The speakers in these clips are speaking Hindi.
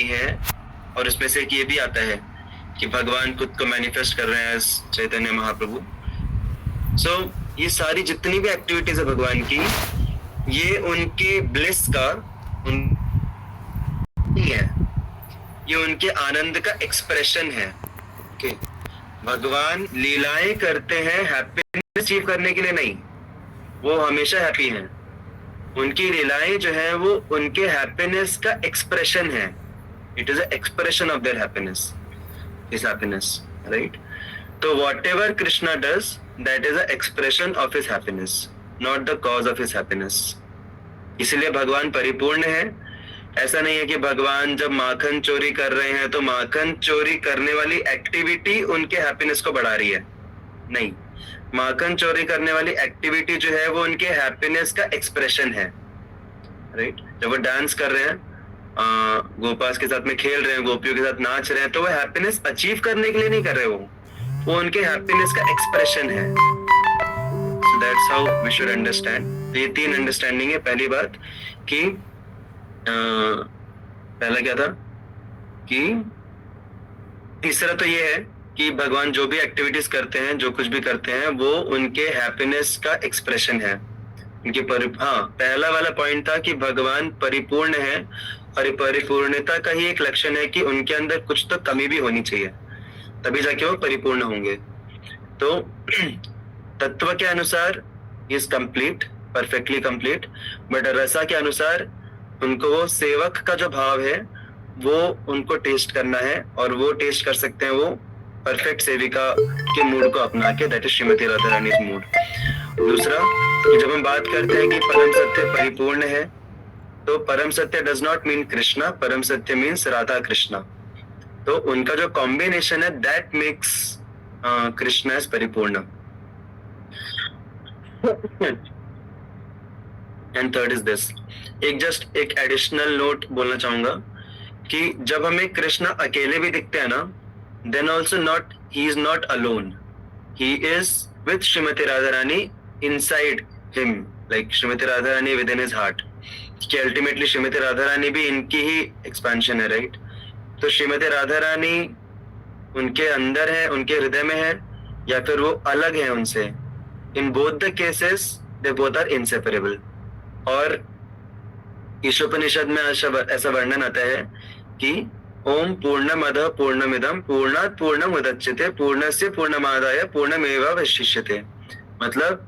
है, और उसमें से एक ये भी आता है कि भगवान खुद को मैनिफेस्ट कर रहे हैं एज चैतन्य महाप्रभु। सो ये सारी जितनी भी एक्टिविटीज है भगवान की, ये उनके ब्लिस का है, ये उनके आनंद का एक्सप्रेशन है। ओके, भगवान लीलाएं करते हैं हैप्पीनेस अचीव करने के लिए नहीं, वो हमेशा हैप्पी हैं। उनकी लीलाएं जो है वो उनके हैप्पीनेस का एक्सप्रेशन है। It is a expression of their happiness, his happiness, right? तो whatever Krishna does, that is a expression of his happiness, not the cause of his happiness. इसलिए भगवान परिपूर्ण है। ऐसा नहीं है कि भगवान जब माखन चोरी कर रहे हैं तो माखन चोरी करने वाली एक्टिविटी उनके हैप्पीनेस को बढ़ा रही है, नहीं। माखन चोरी करने वाली एक्टिविटी जो है वो उनके हैप्पीनेस का एक्सप्रेशन है, राइट? जब वो डांस कर रहे हैं, गोपास के साथ में खेल रहे हैं, गोपियों के साथ नाच रहे हैं, तो वो हैप्पीनेस अचीव करने के लिए नहीं कर रहे, वो उनके हैप्पीनेस का एक्सप्रेशन है। So that's how we should understand. ये 3 अंडरस्टैंडिंग है। पहली बात कि पहला क्या था कि तीसरा तो ये है कि भगवान जो भी एक्टिविटीज करते हैं, जो कुछ भी करते हैं, वो उनके हैप्पीनेस का एक्सप्रेशन है, उनके पहला वाला पॉइंट था कि भगवान परिपूर्ण है, और परिपूर्णता का ही एक लक्षण है कि उनके अंदर कुछ तो कमी भी होनी चाहिए, तभी जाके वो परिपूर्ण होंगे। तो तत्व के अनुसार is complete, perfectly complete, but रसा के अनुसार उनको वो सेवक का जो भाव है वो उनको टेस्ट करना है, और वो टेस्ट कर सकते हैं वो परफेक्ट सेविका के मूड को अपना के, that is Shrimati Radha Rani mood. दूसरा, जब हम बात करते हैं कि परम सत्य परिपूर्ण है, तो परम सत्य डज नॉट मीन कृष्णा, परम सत्य मीन्स राधा कृष्णा। तो उनका जो कॉम्बिनेशन है दैट मेक्स कृष्णा एज परिपूर्ण। एंड थर्ड इज दिस, एक एडिशनल नोट बोलना चाहूंगा कि जब हमें कृष्णा अकेले भी दिखते हैं ना, then also not, he is not alone, he is with Shrimati Radha Rani inside him, like Shrimati Radha Rani within his heart, कि अल्टीमेटली श्रीमती राधा रानी भी इनकी ही एक्सपेंशन है, राइट? तो श्रीमती राधा रानी उनके अंदर है, उनके हृदय में है, या फिर वो अलग है उनसे। In both the cases they both are inseparable. और ईशोपनिषद में ऐसा वर्णन आता है कि ओम पूर्णमद पूर्णमिदम पूर्णात् पूर्णमुदच्यते पूर्णस्य पूर्णमादाय पूर्णमेवावशिष्यते। मतलब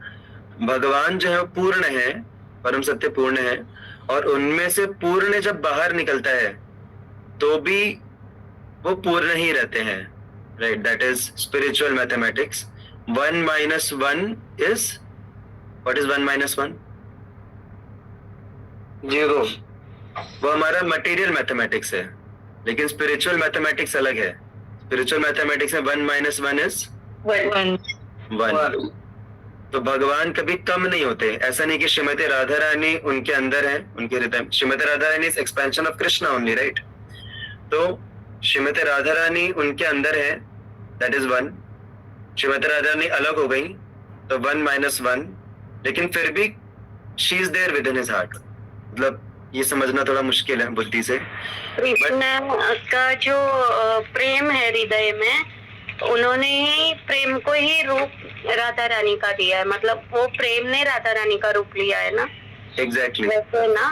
भगवान जो है पूर्ण है, परम सत्य पूर्ण है, और उनमें से पूर्ण जब बाहर निकलता है तो भी वो पूर्ण ही रहते हैं, right? That is spiritual mathematics. 1 - 1 is, what is 1 - 1? 0। वो हमारा मटेरियल मैथमेटिक्स है, लेकिन स्पिरिचुअल मैथमेटिक्स अलग है। स्पिरिचुअल मैथमेटिक्स में 1 - 1 इज 1। तो भगवान कभी कम नहीं होते। ऐसा नहीं कि श्रीमती राधा रानी उनके अंदर है, उनके हृदय। Shrimati Radha Rani is expansion of Krishna only, right? तो श्रीमती राधा रानी उनके अंदर है, दैट इज 1। श्रीमती राधा रानी अलग हो गई तो 1 - 1, लेकिन फिर भी she is there within his heart. मतलब ये समझना थोड़ा मुश्किल है बुद्धि से। कृष्ण का जो प्रेम है हृदय में, उन्होंने ही प्रेम को ही रूप राधा रानी का दिया है, मतलब वो प्रेम ने राधा रानी का रूप लिया है ना। एग्जैक्टली, वैसे ना,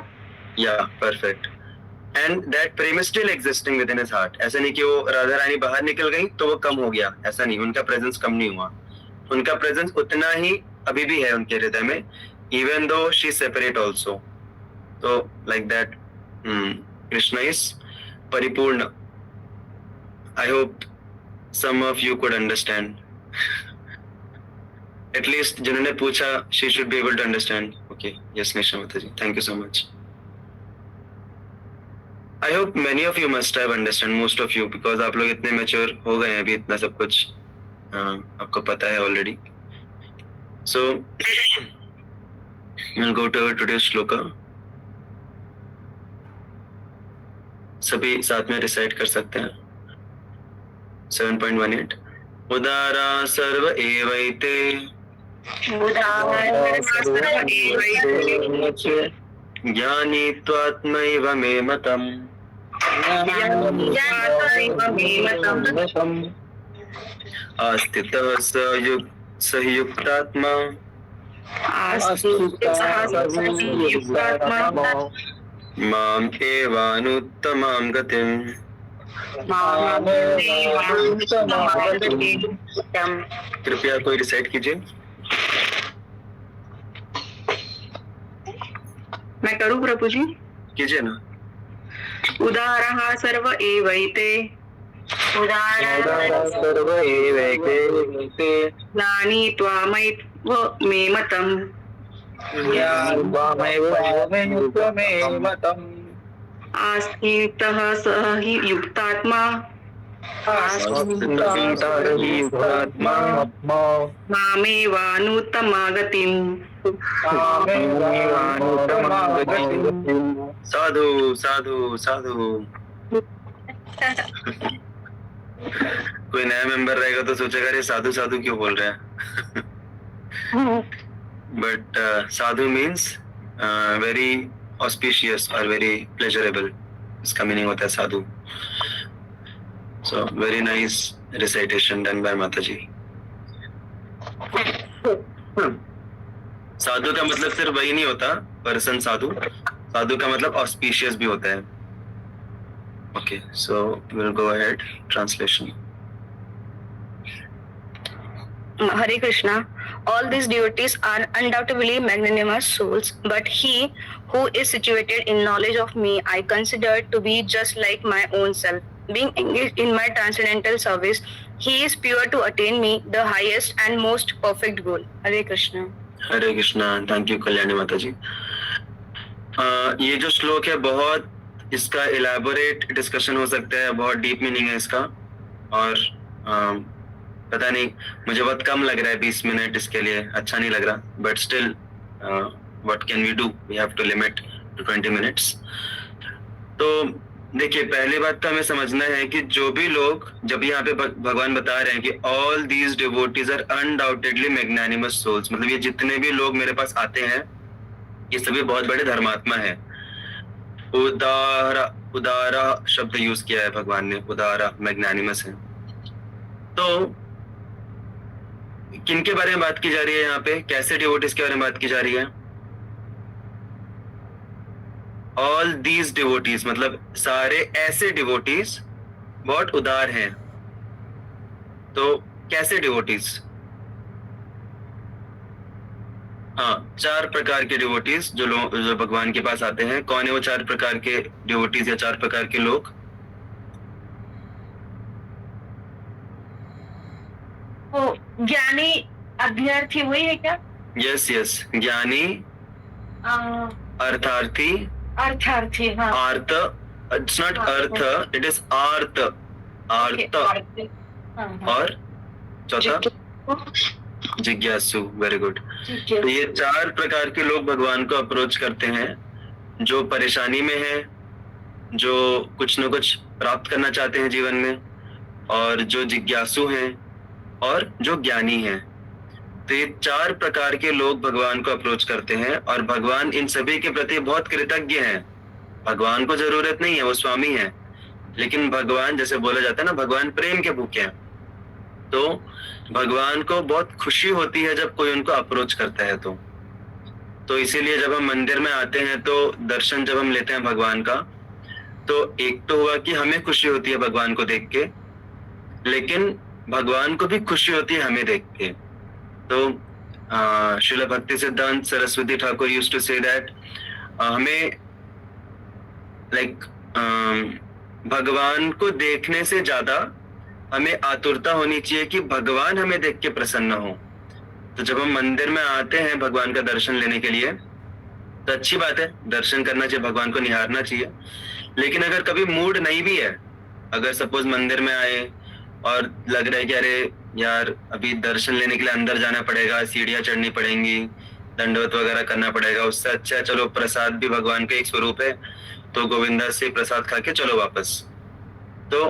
या perfect. And that Prem is still existing with in his heart. ऐसा नहीं कि वो राधा रानी बाहर निकल गई तो वो कम हो गया, ऐसा नहीं। उनका प्रेजेंस कम नहीं हुआ, उनका प्रेजेंस उतना ही अभी भी है उनके हृदय में, even though she separate also. तो लाइक दैट कृष्णा इज परिपूर्ण। I hope some of you could understand. At least जिन्होंने पूछा, she should be able to understand. Okay, yes, Nisha Mataji, thank you so much. I hope many of you must have understand, most of you, because आप लोग इतने mature हो गए हैं अभी, इतना सब कुछ आपको पता है already. So we'll go to today's shloka. सभी साथ में रिसाइट कर सकते हैं। 7.18 उदारा सर्व एवैते ज्ञानी त्वात्मैव मे मतम् आस्थितः सयुक्तात्मा माम एवानुत्तमां गतिम्। कृपया कोई रिसाइट कीजिए। मैं करूं प्रभु जी? कीजिए ना। उदारः सर्व एवैते सर्व एवैते ज्ञानी त्वामैव मे मतम् आस्थितः सः हि युक्तात्मा मामेवानुत्तमागतिम्। साधु साधु साधु। कोई नया मेंबर रहेगा तो सोचेगा रे साधु साधु क्यों बोल रहे हैं। But sadhu means very auspicious और वेरी प्लेजरेबल, इसका मीनिंग होता है साधु। So very nice recitation done by mata ji. साधु का मतलब सिर्फ वही नहीं होता पर्सन साधु, साधु का मतलब ऑस्पिशियस भी होता है। Okay, so will go ahead translation. Hare Krishna. All these devotees are undoubtedly magnanimous souls, but he who is situated in knowledge of me, I consider to be just like my own self. Being engaged in my transcendental service, he is pure to attain me, the highest and most perfect goal. Hare Krishna. Hare Krishna. Thank you Kalyani माता जी। ये जो श्लोक है बहुत इसका इलेबोरेट डिस्कशन हो सकता है, बहुत डीप मीनिंग है इसका, और पता नहीं मुझे बहुत कम लग रहा है 20 मिनट इसके लिए, अच्छा नहीं लग रहा, but still what can we do, we have to limit to 20 minutes. तो देखिए, पहली बात तो हमें समझना है कि जो भी लोग, जब यहाँ पे भगवान बता रहे हैं कि all these devotees are undoubtedly magnanimous souls, मतलब ये जितने भी लोग मेरे पास आते हैं ये सभी बहुत बड़े धर्मात्मा हैं। उदारा शब्द यूज किया है भगवान ने, उदारा, मैग्नानिमस है। तो किनके बारे में बात की जा रही है यहाँ पे, कैसे डिवोटीज के बारे में बात की जा रही है? ऑल दीज डिवोटीज मतलब सारे ऐसे डिवोटीज बहुत उदार हैं। तो कैसे डिवोटीज? हाँ, 4 प्रकार के डिवोटीज जो भगवान के पास आते हैं। कौन है वो 4 प्रकार के डिवोटीज या 4 प्रकार के लोग? ज्ञानी अभ्यर्थी वही है क्या? यस यस, ज्ञानी, अर्थार्थी, अर्थार्थी, हाँ। आर्त, it's not earth, it is आर्त, आर्त। और चौथा जिज्ञासु। Very good. तो ये 4 प्रकार के लोग भगवान को अप्रोच करते हैं, जो परेशानी में है, जो कुछ न कुछ प्राप्त करना चाहते हैं जीवन में, और जो जिज्ञासु हैं, और जो ज्ञानी हैं। तो ये 4 प्रकार के लोग भगवान को अप्रोच करते हैं, और भगवान इन सभी के प्रति बहुत कृतज्ञ हैं। भगवान को जरूरत नहीं है, वो स्वामी है, लेकिन भगवान, जैसे बोला जाता है ना, भगवान प्रेम के भूखे हैं। तो भगवान को बहुत खुशी होती है जब कोई उनको अप्रोच करता है। तो इसीलिए जब हम मंदिर में आते हैं तो दर्शन जब हम लेते हैं भगवान का, तो एक तो हुआ कि हमें खुशी होती है भगवान को देख के, लेकिन भगवान को भी खुशी होती है हमें देख के। तो Srila Bhakti Siddhanta Saraswati Thakur used to say that हमें भगवान को देखने से ज्यादा हमें आतुरता होनी चाहिए कि भगवान हमें देख के प्रसन्न हो। तो जब हम मंदिर में आते हैं भगवान का दर्शन लेने के लिए, तो अच्छी बात है, दर्शन करना चाहिए, भगवान को निहारना चाहिए। लेकिन अगर कभी मूड नहीं भी है, अगर सपोज मंदिर में आए और लग रहा है कि अरे यार अभी दर्शन लेने के लिए अंदर जाना पड़ेगा, सीढ़ियां चढ़नी पड़ेंगी, दंडवत वगैरह करना पड़ेगा, उससे अच्छा चलो प्रसाद भी भगवान का एक स्वरूप है, तो गोविंदा से प्रसाद खा के चलो वापस। तो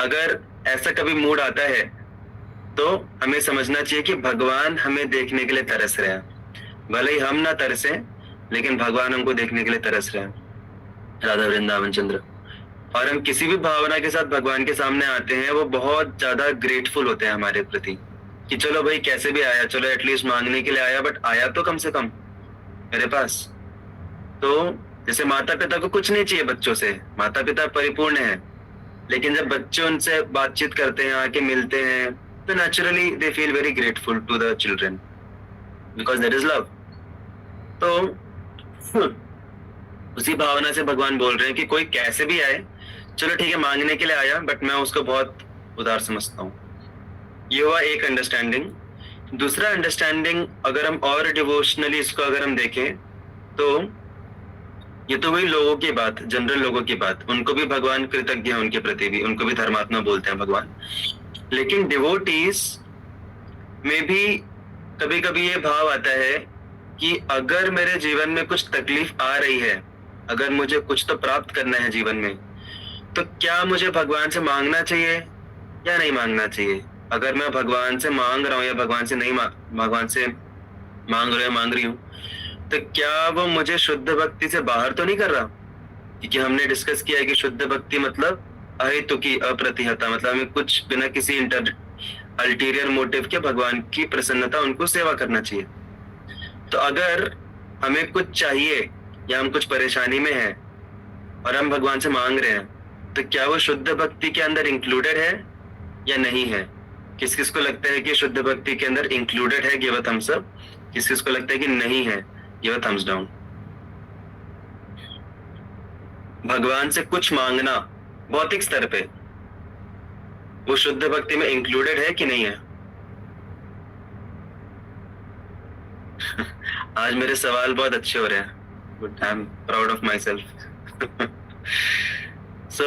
अगर ऐसा कभी मूड आता है तो हमें समझना चाहिए कि भगवान हमें देखने के लिए तरस रहे हैं। भले ही हम ना तरसे, लेकिन भगवान हमको देखने के लिए तरस रहे हैं। राधा वृंदावन चंद्र। और हम किसी भी भावना के साथ भगवान के सामने आते हैं, वो बहुत ज्यादा ग्रेटफुल होते हैं हमारे प्रति कि चलो भाई कैसे भी आया, चलो एटलीस्ट मांगने के लिए आया, बट आया तो कम से कम मेरे पास। तो जैसे माता पिता को कुछ नहीं चाहिए बच्चों से, माता पिता परिपूर्ण है, लेकिन जब बच्चे उनसे बातचीत करते हैं, आके मिलते हैं, तो naturally they feel very grateful to the children because there is love. तो उसी भावना से भगवान बोल रहे हैं कि कोई कैसे भी आए, चलो ठीक है मांगने के लिए आया, बट मैं उसको बहुत उदार समझता हूँ। ये हुआ एक अंडरस्टैंडिंग। दूसरा अंडरस्टैंडिंग अगर हम और डिवोशनली इसको अगर हम देखें, तो ये तो वही लोगों की बात, जनरल लोगों की बात, उनको भी भगवान कृतज्ञ है, उनके प्रति भी, उनको भी धर्मात्मा बोलते हैं भगवान। लेकिन डिवोटीज में भी कभी कभी ये भाव आता है कि अगर मेरे जीवन में कुछ तकलीफ आ रही है, अगर मुझे कुछ तो प्राप्त करना है जीवन में, तो क्या मुझे भगवान से मांगना चाहिए या नहीं मांगना चाहिए? अगर मैं भगवान से मांग रहा हूँ या भगवान से नहीं भगवान से मांग रही हूँ, तो क्या वो मुझे शुद्ध भक्ति से बाहर तो नहीं कर रहा? क्योंकि हमने डिस्कस किया है कि शुद्ध भक्ति मतलब अहेतुकी, अप्रतिहता, मतलब हमें कुछ बिना किसी अल्टीरियर मोटिव के भगवान की प्रसन्नता, उनको सेवा करना चाहिए। तो अगर हमें कुछ चाहिए या हम कुछ परेशानी में हैं और हम भगवान से मांग रहे हैं, तो क्या वो शुद्ध भक्ति के अंदर इंक्लूडेड है या नहीं है? किस किस को लगता है कि शुद्ध भक्ति के अंदर इंक्लूडेड है? Give a thumbs up. किस किस को लगता है कि नहीं है? Give a thumbs down. भगवान से कुछ मांगना भौतिक स्तर पे, वो शुद्ध भक्ति में इंक्लूडेड है कि नहीं है? आज मेरे सवाल बहुत अच्छे हो रहे हैं, but I am proud of myself. So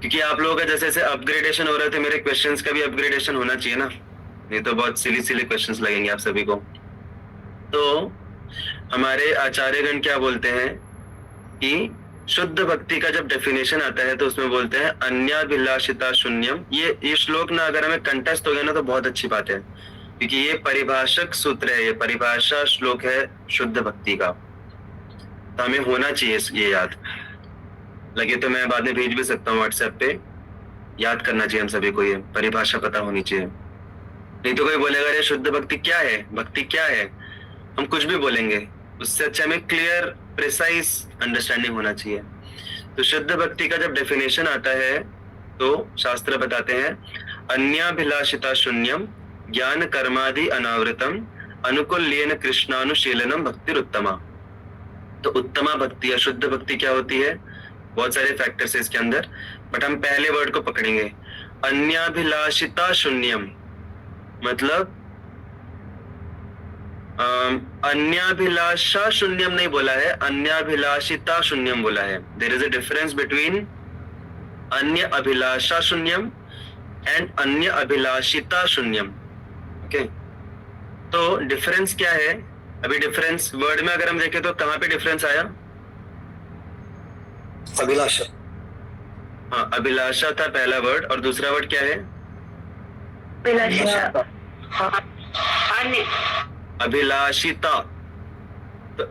क्योंकि आप लोगों का जैसे जैसे अपग्रेडेशन हो रहे थे, मेरे क्वेश्चंस का भी अपग्रेडेशन होना चाहिए ना, नहीं तो बहुत सिली सिली क्वेश्चंस लगेंगे आप सभी को। तो हमारे आचार्यगण क्या बोलते हैं कि शुद्ध भक्ति का जब डेफिनेशन आता है तो उसमें बोलते हैं अन्याभिलाषिता शून्यम। ये श्लोक ना अगर हमें कंटेस्ट हो गया ना तो बहुत अच्छी बात है, क्योंकि ये परिभाषक सूत्र है, ये परिभाषा श्लोक है शुद्ध भक्ति का। तो हमें होना चाहिए ये याद, लगे तो मैं बाद में भेज भी सकता हूँ व्हाट्सएप पे, याद करना चाहिए हम सभी को, ये परिभाषा पता होनी चाहिए। नहीं तो कोई बोलेगा अरे शुद्ध भक्ति क्या है, भक्ति क्या है, हम कुछ भी बोलेंगे, उससे अच्छा हमें क्लियर प्रिसाइज अंडरस्टैंडिंग होना चाहिए। तो शुद्ध भक्ति का जब डेफिनेशन आता है तो शास्त्र बताते हैं अन्याभिलाषिता शून्यम ज्ञान कर्मादि अनावृतम अनुकूल्येन कृष्णानुशीलनम भक्तिरुत्तमा। तो उत्तमा भक्ति या शुद्ध भक्ति क्या होती है? बहुत सारे फैक्टर्स है इसके अंदर, बट हम पहले वर्ड को पकड़ेंगे। अन्याभिलाषिता शून्यम मतलब अन्याभिलाषा शून्यम नहीं बोला है, अन्याभिलाषिता शून्यम बोला है। There is a difference between अन्य अभिलाषा शून्यम एंड अन्य अभिलाषिता शून्यम। ओके, तो डिफरेंस क्या है? अभी डिफरेंस वर्ड में अगर हम देखें तो कहाँ पे डिफरेंस आया? अभिलाषा। हाँ, अभिलाषा था पहला वर्ड, और दूसरा वर्ड क्या है? अन्य अभिलाषिता। तो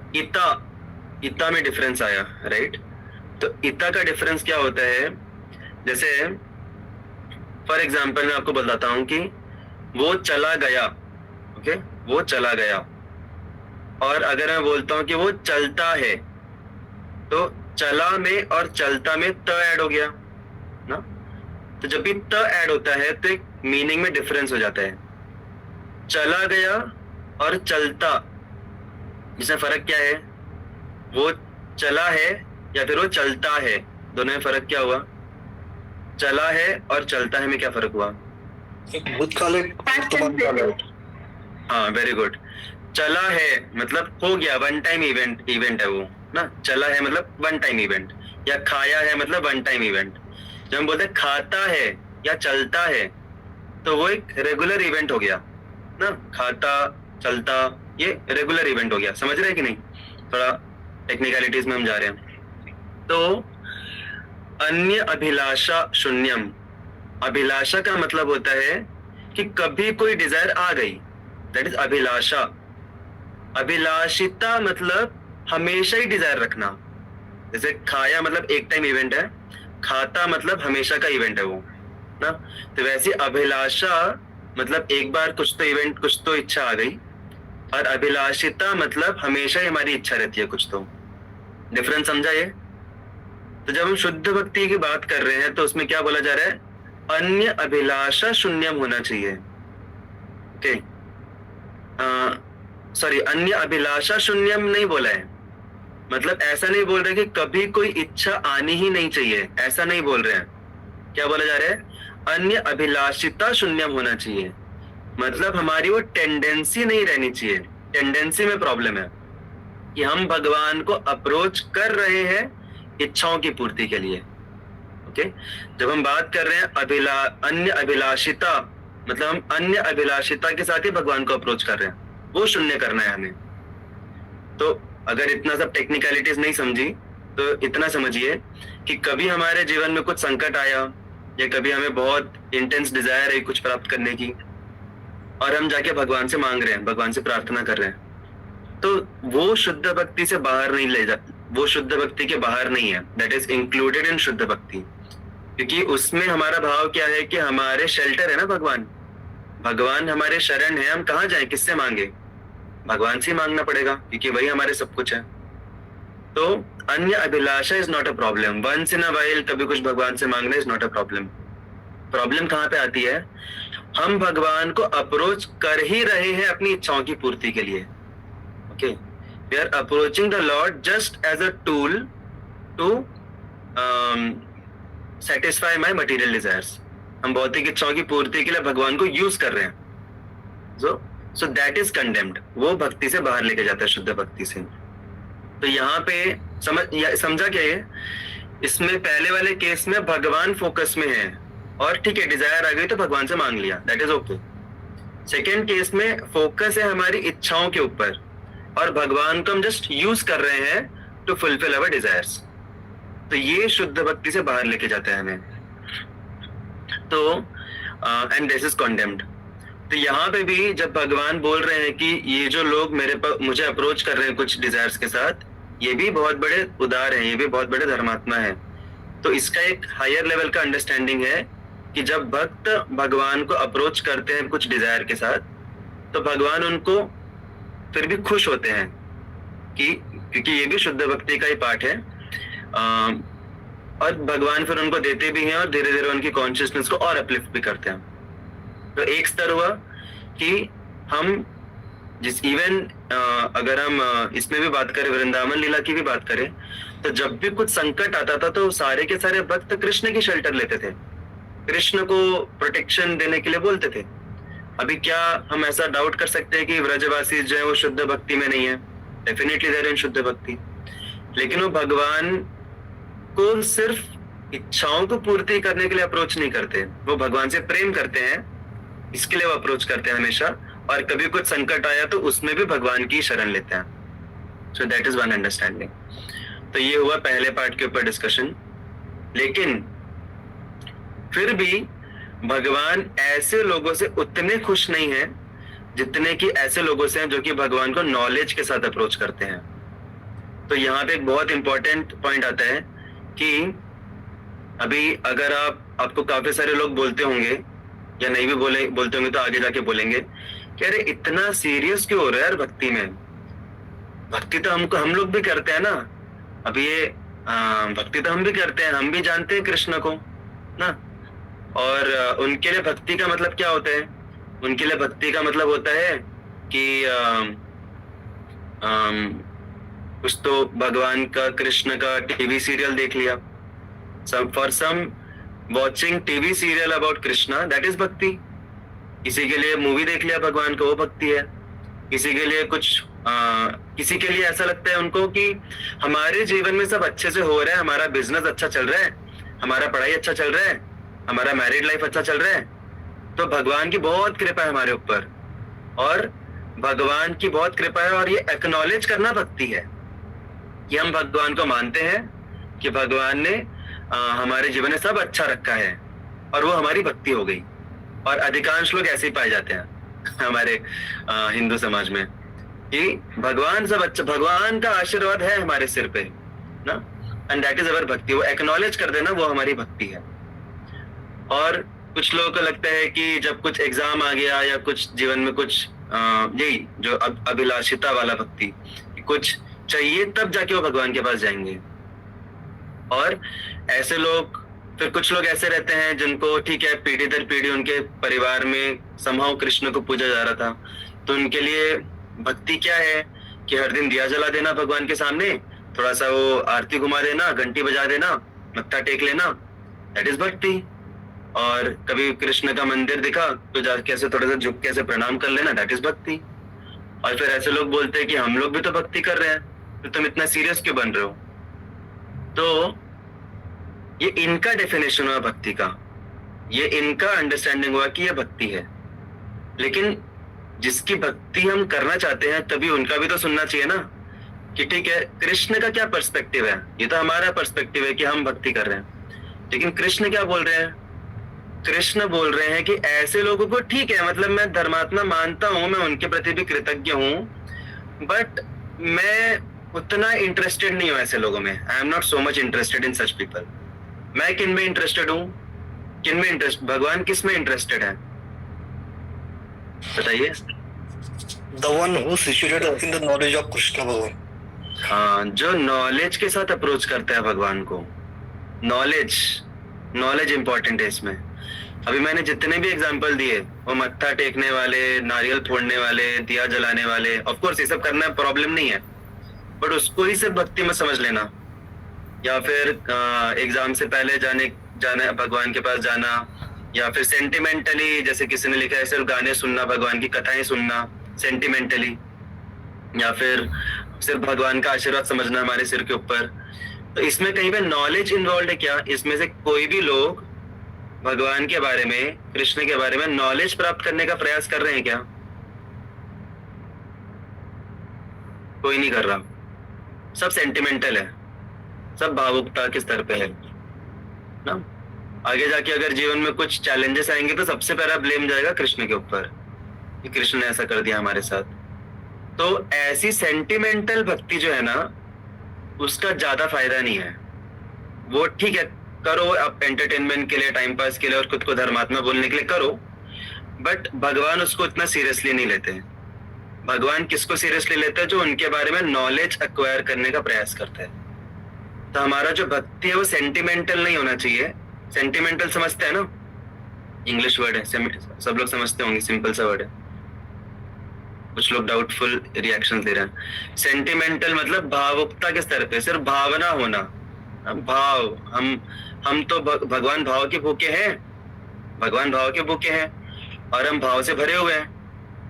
इता में डिफरेंस आया, राइट? तो इता का डिफरेंस क्या होता है? जैसे फॉर एग्जांपल मैं आपको बताता हूं कि वो चला गया, ओके, वो चला गया, और अगर मैं बोलता हूं कि वो चलता है, तो चला में और चलता में त ऐड हो गया ना। तो जब भी त ऐड होता है तो एक मीनिंग में डिफरेंस हो जाता है। चला गया और चलता, इसमें फर्क क्या है? वो चला है या फिर वो चलता है, दोनों में फर्क क्या हुआ? चला है और चलता है में क्या फर्क हुआ? भूतकालिक वर्तमान। हाँ, वेरी गुड। चला है मतलब हो गया, वन टाइम इवेंट है वो ना। चला है मतलब वन टाइम इवेंट, या खाया है मतलब वन टाइम इवेंट। जब हम बोलते खाता है या चलता है तो वो एक रेगुलर इवेंट हो गया ना। खाता चलता ये रेगुलर इवेंट हो गया, समझ रहे हैं कि नहीं? थोड़ा टेक्निकलिटीज में हम जा रहे हैं। तो अन्य अभिलाषा शून्यम, अभिलाषा का मतलब होता है कि कभी कोई डिजायर आ गई, दैट इज अभिलाषा। अभिलाषिता मतलब हमेशा ही डिजायर रखना। जैसे खाया मतलब एक टाइम इवेंट है, खाता मतलब हमेशा का इवेंट है वो ना। तो वैसे अभिलाषा मतलब एक बार कुछ तो इवेंट, कुछ तो इच्छा आ गई, और अभिलाषिता मतलब हमेशा ही हमारी इच्छा रहती है कुछ तो। डिफरेंस समझा ये? तो जब हम शुद्ध भक्ति की बात कर रहे हैं तो उसमें क्या बोला जा रहा है? अन्य अभिलाषा शून्यम होना चाहिए। ओके, सॉरी, अन्य अभिलाषा शून्यम नहीं बोला है, मतलब ऐसा नहीं बोल रहे कि कभी कोई इच्छा आनी ही नहीं चाहिए, ऐसा नहीं बोल रहे हैं। क्या बोला जा रहा है? अन्य अभिलाषिता शून्यम होना चाहिए, मतलब हमारी वो टेंडेंसी नहीं रहनी चाहिए। टेंडेंसी में प्रॉब्लम है कि हम भगवान को अप्रोच कर रहे हैं इच्छाओं की पूर्ति के लिए। ओके, जब हम बात कर रहे हैं अन्य अभिलाषिता, मतलब हम अन्य अभिलाषिता के साथ ही भगवान को अप्रोच कर रहे हैं, वो शून्य करना है हमें। तो अगर इतना सब टेक्निकलिटीज नहीं समझी तो इतना समझिए कि कभी हमारे जीवन में कुछ संकट आया या कभी हमें बहुत इंटेंस डिजायर है कुछ प्राप्त करने की, और हम जाके भगवान से मांग रहे हैं, भगवान से प्रार्थना कर रहे हैं, तो वो शुद्ध भक्ति से बाहर नहीं ले जा, वो शुद्ध भक्ति के बाहर नहीं है। दैट इज इंक्लूडेड इन शुद्ध भक्ति, क्योंकि उसमें हमारा भाव क्या है कि हमारे शेल्टर है ना भगवान, भगवान हमारे शरण है। हम कहाँ जाएं, किससे मांगे? भगवान से मांगना पड़ेगा, क्योंकि वही हमारे सब कुछ है। तो अन्य अभिलाषा is not a problem. Once in a while कभी कुछ भगवान से मांगना is not a problem. Problem कहाँ पे आती है? हम भगवान को अप्रोच कर ही रहे हैं अपनी इच्छाओं की पूर्ति के लिए। Okay, we are approaching the lord just as a tool to satisfy my material desires. हम भौतिक इच्छाओं की पूर्ति के लिए भगवान को यूज कर रहे हैं। So that is condemned. वो भक्ति से बाहर लेके जाता है, शुद्ध भक्ति से। तो यहाँ पे समझा क्या है? इसमें पहले वाले केस में भगवान फोकस में है, और ठीक है डिजायर आ गई तो भगवान से मांग लिया, that is okay. Second case में फोकस है हमारी इच्छाओं के ऊपर, और भगवान को हम जस्ट यूज कर रहे हैं टू फुलफिल अवर डिजायर्स। तो ये शुद्ध भक्ति से बाहर लेके जाता है हमें। तो एंड दिस इज कॉन्डेम्ड। तो यहाँ पे भी जब भगवान बोल रहे हैं कि ये जो लोग मुझे अप्रोच कर रहे हैं कुछ डिजायर्स के साथ, ये भी बहुत बड़े उदार हैं, ये भी बहुत बड़े धर्मात्मा हैं। तो इसका एक हायर लेवल का अंडरस्टैंडिंग है कि जब भक्त भगवान को अप्रोच करते हैं कुछ डिजायर के साथ, तो भगवान उनको फिर भी खुश होते हैं कि क्योंकि ये भी शुद्ध भक्ति का ही पार्ट है, और भगवान फिर उनको देते भी हैं और धीरे धीरे उनकी कॉन्शियसनेस को और अपलिफ्ट भी करते हैं। तो एक स्तर हुआ कि हम अगर हम इसमें भी बात करें, वृंदावन लीला की भी बात करें, तो जब भी कुछ संकट आता था तो सारे के सारे भक्त कृष्ण की शेल्टर लेते थे, कृष्ण को प्रोटेक्शन देने के लिए बोलते थे। अभी क्या हम ऐसा डाउट कर सकते हैं कि व्रजवासी जो है वो शुद्ध भक्ति में नहीं है? डेफिनेटली देयर इन शुद्ध भक्ति, लेकिन वो भगवान को सिर्फ इच्छाओं को पूर्ति करने के लिए अप्रोच नहीं करते, वो भगवान से प्रेम करते हैं, इसके लिए वो अप्रोच करते हैं हमेशा। और कभी कुछ संकट आया तो उसमें भी भगवान की शरण लेते हैं। So that is one understanding. तो ये हुआ पहले पार्ट के ऊपर डिस्कशन। लेकिन फिर भी भगवान ऐसे लोगों से उतने खुश नहीं है जितने कि ऐसे लोगों से हैं जो कि भगवान को नॉलेज के साथ अप्रोच करते हैं। तो यहाँ पे एक बहुत इंपॉर्टेंट पॉइंट आता है कि अभी अगर आपको काफी सारे लोग बोलते होंगे या नहीं भी बोलते होंगे तो आगे जाके बोलेंगे कि अरे इतना सीरियस क्यों हो रहा है यार भक्ति में? भक्ति तो हम लोग भी करते हैं ना। अभी ये भक्ति तो हम भी करते हैं, हम भी जानते हैं कृष्ण को ना। और उनके लिए भक्ति का मतलब क्या होता है? उनके लिए भक्ति का मतलब होता है कि कुछ तो भगवान का, कृष्ण का टीवी सीरियल देख लिया। For some watching TV serial about Krishna, that is bhakti. किसी के लिए मूवी देख लिया भगवान को, वो भक्ति है। किसी के लिए किसी के लिए ऐसा लगता है उनको कि हमारे जीवन में सब अच्छे से हो रहा है, हमारा बिजनेस अच्छा चल रहा है, हमारा पढ़ाई अच्छा चल रहा है, हमारा मैरिड लाइफ अच्छा चल रहा है, तो भगवान की बहुत कृपा है हमारे ऊपर, और भगवान की बहुत कृपा है। और ये एक्नॉलेज करना भक्ति है कि हम भगवान को मानते हैं कि भगवान ने हमारे जीवन में सब अच्छा रखा है, और वो हमारी भक्ति हो गई। और अधिकांश लोग ऐसे ही पाए जाते हैं हमारे हिंदू समाज में। कि भगवान सब अच्छा, भगवान का आशीर्वाद है हमारे सिर पे ना, एंड दैट इज अवर भक्ति। वो एक्नॉलेज कर देना वो हमारी भक्ति है। और कुछ लोगों को लगता है कि जब कुछ एग्जाम आ गया या कुछ जीवन में कुछ यही जो अभिलाषिता वाला भक्ति, कुछ चाहिए तब जाके वो भगवान के पास जाएंगे। और ऐसे लोग, फिर कुछ लोग ऐसे रहते हैं जिनको ठीक है पीढ़ी दर पीढ़ी उनके परिवार में समहाउ कृष्ण को पूजा जा रहा था, तो उनके लिए भक्ति क्या है कि हर दिन दिया जला देना भगवान के सामने, थोड़ा सा वो आरती घुमा देना, घंटी बजा देना, मत्था टेक लेना, दैट इज भक्ति। और कभी कृष्ण का मंदिर दिखा तो जाके ऐसे थोड़ा सा झुक के ऐसे प्रणाम कर लेना, दैट इज भक्ति। और फिर ऐसे लोग बोलते हैं कि हम लोग भी तो भक्ति कर रहे हैं, तो तुम इतना सीरियस क्यों बन रहे हो? तो ये इनका डेफिनेशन हुआ भक्ति का, ये इनका अंडरस्टैंडिंग हुआ कि ये भक्ति है। लेकिन जिसकी भक्ति हम करना चाहते हैं तभी उनका भी तो सुनना चाहिए ना, कि ठीक है कृष्ण का क्या पर्सपेक्टिव है, ये तो हमारा पर्सपेक्टिव है कि हम भक्ति कर रहे हैं, लेकिन कृष्ण क्या बोल रहे हैं? कृष्ण बोल रहे हैं कि ऐसे लोगों को ठीक है, मतलब मैं धर्मात्मा मानता हूं, मैं उनके प्रति भी कृतज्ञ हूं, बट मैं उतना इंटरेस्टेड नहीं हूं ऐसे लोगों में। I am not so much interested in such people. मैं किन में इंटरेस्टेड हूं, किन में इंटरेस्ट, भगवान किस में इंटरेस्टेड है बताइए? The one who is situated in the knowledge of Krishna भगवान। हाँ, जो नॉलेज के साथ अप्रोच करता है भगवान को। नॉलेज इंपॉर्टेंट है इसमें। अभी मैंने जितने भी एग्जांपल दिए, वो मत्था टेकने वाले, नारियल फोड़ने वाले, दिया जलाने वाले, ऑफ कोर्स ये सब करना प्रॉब्लम नहीं है, बट उसको ही सिर्फ भक्ति में समझ लेना। या फिर एग्जाम से पहले जाना भगवान के पास जाना, या फिर सेंटिमेंटली, जैसे किसी ने लिखा है, सिर्फ गाने सुनना, भगवान की कथाएं सुनना सेंटिमेंटली, या फिर सिर्फ भगवान का आशीर्वाद समझना हमारे सिर के ऊपर। तो इसमें कहीं पे नॉलेज इन्वॉल्व है क्या? इसमें से कोई भी लोग भगवान के बारे में, कृष्ण के बारे में नॉलेज प्राप्त करने का प्रयास कर रहे हैं क्या? कोई नहीं कर रहा, सब सेंटिमेंटल है, सब भावुकता के स्तर पे है ना। आगे जाके अगर जीवन में कुछ चैलेंजेस आएंगे तो सबसे पहला ब्लेम जाएगा कृष्ण के ऊपर, कि कृष्ण ने ऐसा कर दिया हमारे साथ। तो ऐसी सेंटिमेंटल भक्ति जो है ना, उसका ज्यादा फायदा नहीं है। वो ठीक है करो आप एंटरटेनमेंट के लिए, टाइम पास के लिए और खुद को धर्मात्मा बोलने के लिए करो, बट भगवान उसको इतना सीरियसली नहीं लेते। भगवान किसको सीरियसली लेते हैं? जो उनके बारे में नॉलेज एक्वायर करने का प्रयास करता है। तो हमारा जो भक्ति है वो सेंटिमेंटल नहीं होना चाहिए। सेंटिमेंटल समझते हैं ना, इंग्लिश वर्ड है, सब लोग समझते होंगे, सिंपल सा वर्ड है। कुछ लोग डाउटफुल रिएक्शन दे रहे हैं। सेंटिमेंटल मतलब भावुकता के स्तर पे, सिर्फ भावना होना, भाव। हम तो भगवान भाव के भूखे हैं, भगवान भाव के भूखे हैं, और हम भाव से भरे हुए हैं,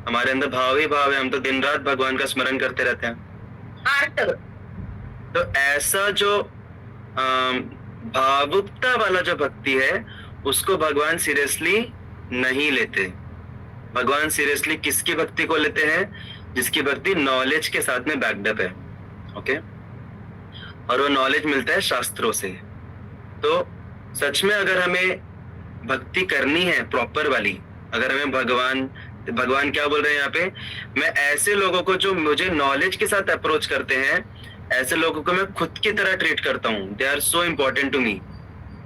हमारे अंदर भाव ही भाव है। हम तो दिन रात भगवान का स्मरण करते रहते हैं। तो ऐसा जो भावुकता वाला जो भक्ति है, उसको भगवान सीरियसली नहीं लेते। भगवान सीरियसली किसकी भक्ति को लेते हैं? जिसकी भक्ति नॉलेज के साथ में बैकअप है, ओके? और वो नॉलेज मिलता है शास्त्रों से। तो सच में अगर हमें भक्ति करनी है प्रॉपर वाली, अगर हमें भगवान क्या बोल रहे हैं यहाँ पे? मैं ऐसे लोगों को जो मुझे नॉलेज के साथ अप्रोच करते हैं, ऐसे लोगों को मैं खुद की तरह ट्रीट करता हूँ। They are so important to me,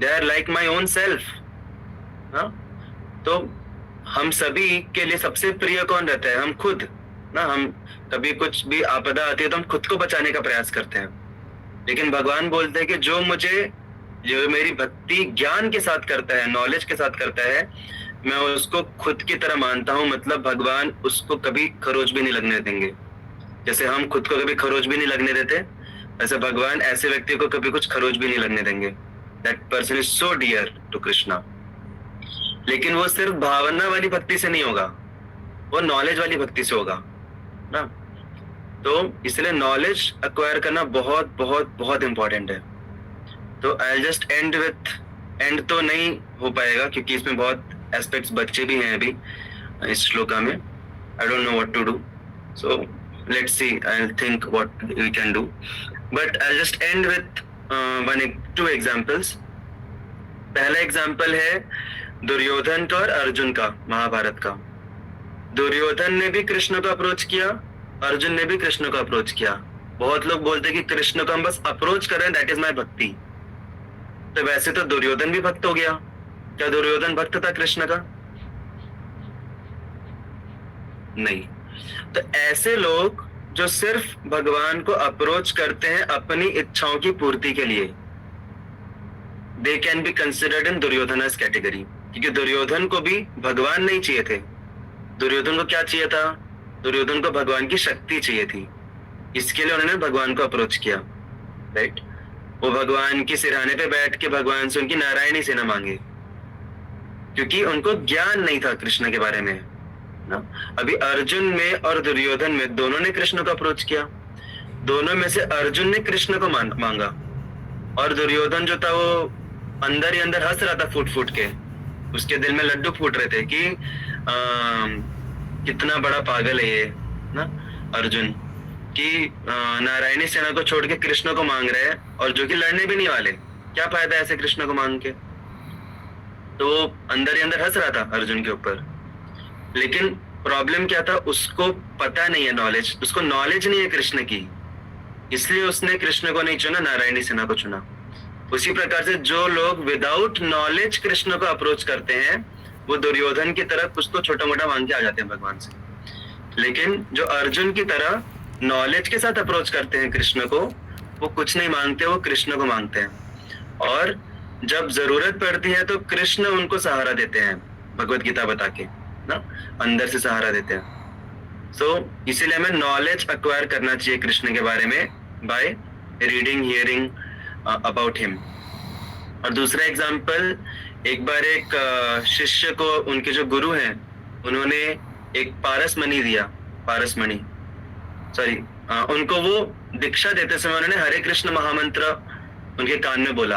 they are like my own self. तो हम सभी के लिए सबसे प्रिय कौन रहता है? हम खुद ना। हम कभी कुछ भी आपदा आती है तो हम खुद को बचाने का प्रयास करते हैं, लेकिन भगवान बोलते हैं कि जो मेरी भक्ति ज्ञान के साथ करता है, नॉलेज के साथ करता है, मैं उसको खुद की तरह मानता हूँ। मतलब भगवान उसको कभी खरोच भी नहीं लगने देंगे। जैसे हम खुद को कभी खरोच भी नहीं लगने देते, वैसे भगवान ऐसे व्यक्ति को कभी कुछ खरोच भी नहीं लगने देंगे। That person is so dear to Krishna. लेकिन वो सिर्फ भावना वाली भक्ति से नहीं होगा, वो नॉलेज वाली भक्ति से होगा ना। तो इसलिए नॉलेज एक्वायर करना बहुत बहुत बहुत इंपॉर्टेंट है। तो आई जस्ट एंड तो नहीं हो पाएगा क्योंकि इसमें बहुत एस्पेक्ट्स बच्चे भी हैं अभी इस श्लोका में। I don't know what to do, so let's see, I think what we can do, but I just and with 2 examples. पहला एग्जांपल है दुर्योधन का और अर्जुन का, महाभारत का। दुर्योधन ने भी कृष्ण को अप्रोच किया अर्जुन ने भी कृष्ण को अप्रोच किया। बहुत लोग बोलते कि कृष्ण को हम बस अप्रोच कर रहे हैं, दैट इज माई भक्ति। तो वैसे तो दुर्योधन भी भक्त हो गया। क्या दुर्योधन भक्त था कृष्ण का? नहीं। तो ऐसे लोग जो सिर्फ भगवान को अप्रोच करते हैं अपनी इच्छाओं की पूर्ति के लिए, they can be considered in Duryodhan's category. क्योंकि दुर्योधन को भी भगवान नहीं चाहिए थे। दुर्योधन को क्या चाहिए था? दुर्योधन को भगवान की शक्ति चाहिए थी, इसके लिए उन्होंने भगवान को अप्रोच किया, राइट। वो भगवान के सिरहाने पे बैठ के भगवान से उनकी नारायणी सेना मांगे, क्योंकि उनको ज्ञान नहीं था कृष्ण के बारे में ना। अभी अर्जुन में और दुर्योधन में दोनों ने कृष्ण को अप्रोच किया। दोनों में से अर्जुन ने कृष्ण को मांगा, और दुर्योधन जो था वो अंदर ही अंदर हंस रहा था फूट फूट के। उसके दिल में लड्डू फूट रहे थे कि कितना बड़ा पागल है ये ना अर्जुन, कि नारायणी सेना को छोड़ के कृष्ण को मांग रहे हैं, और जो कि लड़ने भी नहीं वाले। क्या फायदा ऐसे कृष्ण को मांग के? तो वो अंदर ही अंदर हंस रहा था अर्जुन के ऊपर। लेकिन प्रॉब्लम क्या था? उसको पता नहीं है, नॉलेज, उसको नॉलेज नहीं है कृष्ण की, इसलिए उसने कृष्ण को नहीं चुना, नारायणी सेना को चुना। उसी प्रकार से जो लोग विदाउट नॉलेज कृष्ण को अप्रोच करते हैं, वो दुर्योधन की तरह कुछ तो छोटा मोटा मांग के आ जाते हैं भगवान से। लेकिन जो अर्जुन की तरह नॉलेज के साथ अप्रोच करते हैं कृष्ण को, वो कुछ नहीं मांगते, वो कृष्ण को मांगते हैं। और जब जरूरत पड़ती है तो कृष्ण उनको सहारा देते हैं, भगवत गीता बता के ना, अंदर से सहारा देते हैं। इसीलिए हमें नॉलेज एक्वायर करना चाहिए कृष्ण के बारे में by reading, hearing about him. और दूसरा एग्जाम्पल, एक बार एक शिष्य को उनके जो गुरु हैं उन्होंने एक पारसमणि दिया, पारसमणि सॉरी, उनको वो दीक्षा देते समय उन्होंने हरे कृष्ण महामंत्र उनके कान में बोला,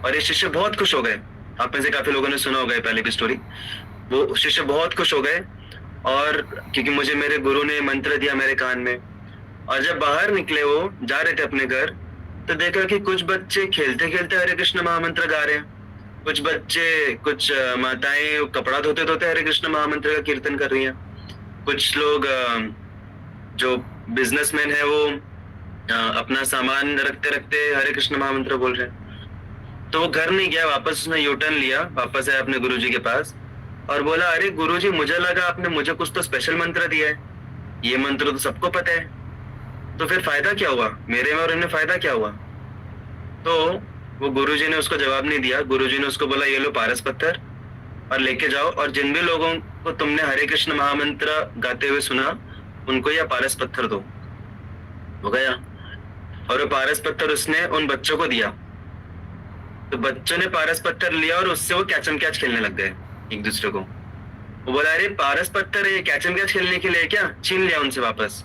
और ये शिष्य बहुत खुश हो गए। आप में से काफी लोगों ने सुना होगा पहले की स्टोरी। वो शिष्य बहुत खुश हो गए, और क्योंकि मुझे मेरे गुरु ने मंत्र दिया मेरे कान में। और जब बाहर निकले, वो जा रहे थे अपने घर, तो देखा कि कुछ बच्चे खेलते खेलते हरे कृष्ण महामंत्र गा रहे हैं, कुछ बच्चे, कुछ माताएं कपड़ा धोते धोते हरे कृष्ण महामंत्र का कीर्तन कर रही हैं, कुछ लोग जो बिजनेसमैन है वो अपना सामान रखते रखते हरे कृष्ण महामंत्र बोल रहे हैं। तो वो घर नहीं गया, वापस उसने यूटर्न लिया, वापस आया अपने गुरुजी के पास और बोला, अरे गुरुजी, मुझे लगा आपने मुझे कुछ तो स्पेशल मंत्र दिया है, ये मंत्र तो सबको पता है, तो फिर फायदा क्या हुआ मेरे में और इनमें, फायदा क्या हुआ? तो वो गुरुजी ने उसको जवाब नहीं दिया। गुरुजी ने उसको बोला, ये लो पारस पत्थर और लेके जाओ, और जिन भी लोगों को तुमने हरे कृष्ण महामंत्र गाते हुए सुना उनको यह पारस पत्थर दो। हो गया। और वो पारस पत्थर उसने उन बच्चों को दिया, तो बच्चों ने पारस पत्थर लिया और उससे वो कैचम कैच खेलने लग गए एक दूसरे को। वो बोला, अरे पारस पत्थर है, कैचम कैच खेलने के लिए क्या? छीन लिया उनसे वापस।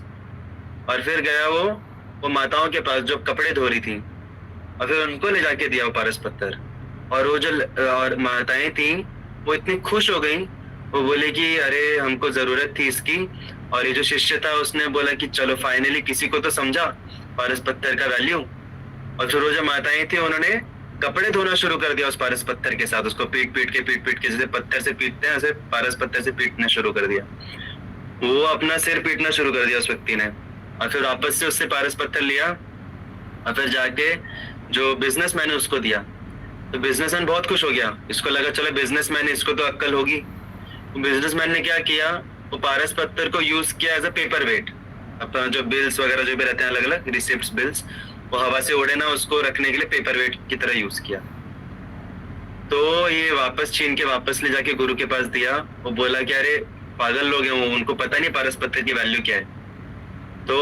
और फिर गया वो माताओं के पास जो कपड़े धो रही थी, और फिर उनको ले जाके दिया वो पारस पत्थर। और वो जो और माताएं थी वो इतनी खुश हो गई, वो बोले कि अरे हमको जरूरत थी इसकी। और ये जो शिष्य था उसने बोला कि चलो फाइनली किसी को तो समझा पारस पत्थर का वैल्यू। और फिर वो जो माताएं थी उन्होंने कपड़े धोना शुरू कर दिया उस पारस पत्थर के साथ, उसको पीट पीट के जैसे पत्थर से पीटते हैं, ऐसे पारस पत्थर से पीटना शुरू कर दिया। वो अपना सिर पीटना शुरू कर दिया उस व्यक्ति ने। और फिर वापस से उससे पारस पत्थर लिया और फिर जाके जो बिजनेसमैन है उसको दिया। तो बिजनेसमैन बहुत खुश हो गया, इसको लगा चलो बिजनेसमैन है, इसको तो अक्ल होगी। बिजनेसमैन ने क्या किया, वो पारस पत्थर को यूज किया एज अ पेपर वेट। अपना जो बिल्स वगैरह जो भी रहते हैं अलग अलग रिसिप्ट्स, बिल्स, वो हवा से उड़े ना, उसको रखने के लिए पेपर वेट की तरह यूज किया। तो ये वापस छीन के वापस ले जाके गुरु के पास दिया। वो बोला कि अरे पागल लोग हैं वो, उनको पता नहीं पारस पत्थर की वैल्यू क्या है। तो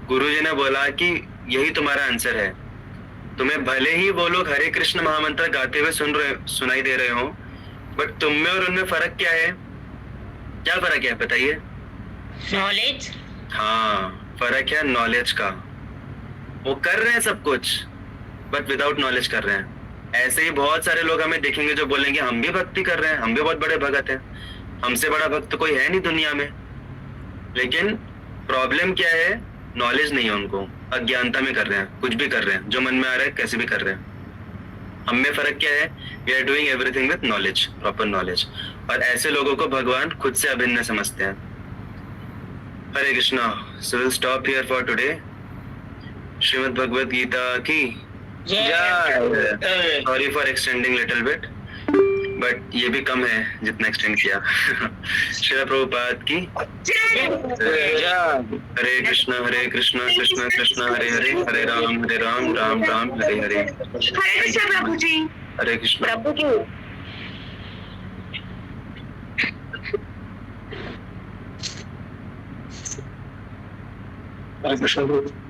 गुरुजी ने बोला कि यही तुम्हारा आंसर है, तुम्हें भले ही वो लोग हरे कृष्ण महामंत्र गाते हुए सुनाई दे रहे हो, बट तुम में और उनमें फर्क क्या है? क्या फर्क है बताइए? नॉलेज। हाँ, फर्क है नॉलेज का। वो कर रहे हैं सब कुछ बट विदाउट नॉलेज कर रहे हैं। ऐसे ही बहुत सारे लोग हमें देखेंगे जो बोलेंगे हम भी भक्ति कर रहे हैं, हम भी बहुत बड़े भगत हैं, हमसे बड़ा भक्त कोई है नहीं दुनिया में। लेकिन प्रॉब्लम क्या है? नॉलेज नहीं है उनको, अज्ञानता में कर रहे हैं, कुछ भी कर रहे हैं, जो मन में आ रहा है कैसे भी कर रहे हैं। हम में फर्क क्या है? We are doing everything with knowledge, proper knowledge. और ऐसे लोगों को भगवान खुद से अभिन्न समझते हैं। Hare Krishna. So we'll stop here for today. Srimad Bhagavad Gita ki jai. Sorry for extending little bit, but ये भी कम है जितना एक्सटेंड किया. श्रील प्रभुपाद की जय. हरे कृष्णा कृष्णा कृष्णा हरे हरे, हरे राम राम राम हरे हरे. हरे कृष्ण प्रभु जी. हरे कृष्णा. प्रभु जी. Hare Krishna.